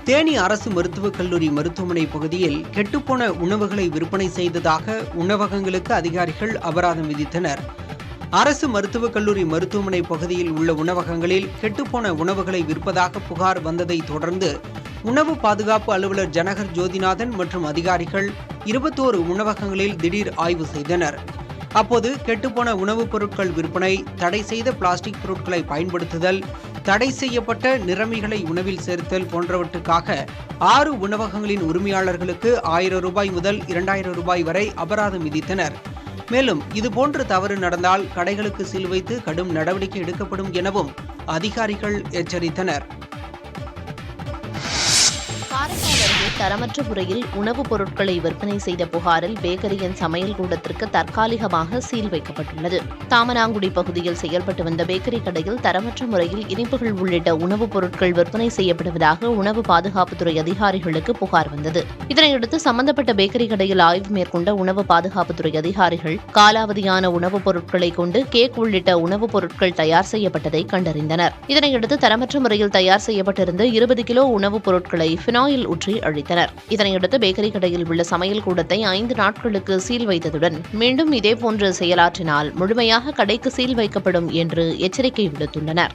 தேனி அரசு மருத்துவக் கல்லூரி மருத்துவமனை பகுதியில் கெட்டுப்போன உணவுகளை விற்பனை செய்ததாக உணவகங்களுக்கு அதிகாரிகள் அபராதம் விதித்தனர். அரசு மருத்துவக் கல்லூரி மருத்துவமனை பகுதியில் உள்ள உணவகங்களில் கெட்டுப்போன உணவுகளை விற்பதாக புகார் வந்ததை தொடர்ந்து உணவு பாதுகாப்பு அலுவலர் ஜனகர் ஜோதிநாதன் மற்றும் அதிகாரிகள் 21 உணவகங்களில் திடீர் ஆய்வு செய்தனர். அப்போது கெட்டுப்போன உணவுப் பொருட்கள் விற்பனை, தடை செய்த பிளாஸ்டிக் பொருட்களை பயன்படுத்துதல், தடை செய்யப்பட்ட நிறமிகளை உணவில் சேர்த்தல் போன்றவற்றுக்காக 6 உணவகங்களின் உரிமையாளர்களுக்கு 1000 ரூபாய் முதல் 2000 ரூபாய் வரை அபராதம் விதித்தனர். மேலும் இதுபோன்ற தவறு நடந்தால் கடைகளுக்கு சீல் வைத்து கடும் நடவடிக்கை எடுக்கப்படும் எனவும் அதிகாரிகள் எச்சரித்தனர். காரைக்கால் அருகே தரமற்ற முறையில் உணவுப் பொருட்களை விற்பனை செய்த புகாரில் பேக்கரியின் சமையல் கூடத்திற்கு தற்காலிகமாக சீல் வைக்கப்பட்டுள்ளது. தாமனாங்குடி பகுதியில் செயல்பட்டு வந்த பேக்கரி கடையில் தரமற்ற முறையில் இனிப்புகள் உள்ளிட்ட உணவுப் பொருட்கள் விற்பனை செய்யப்படுவதாக உணவு பாதுகாப்புத்துறை அதிகாரிகளுக்கு புகார் வந்தது. இதனையடுத்து சம்பந்தப்பட்ட பேக்கரி கடையில் ஆய்வு மேற்கொண்ட உணவு பாதுகாப்புத்துறை அதிகாரிகள் காலாவதியான உணவுப் பொருட்களை கொண்டு கேக் உள்ளிட்ட உணவுப் பொருட்கள் தயார் செய்யப்பட்டதை கண்டறிந்தனர். இதனையடுத்து தரமற்ற முறையில் தயார் செய்யப்பட்டிருந்த 20 கிலோ உணவுப் பொருட்களை பினாயில் ஊற்றி அழித்தனர். இதனையடுத்து பேக்கரி கடையில் உள்ள சமையல் கூடத்தை 5 நாட்களுக்கு சீல் வைத்ததுடன் மீண்டும் இதேபோன்று செயலாற்றினால் முழுமையாக கடைக்கு சீல் வைக்கப்படும் என்று எச்சரிக்கை விடுத்துள்ளனர்.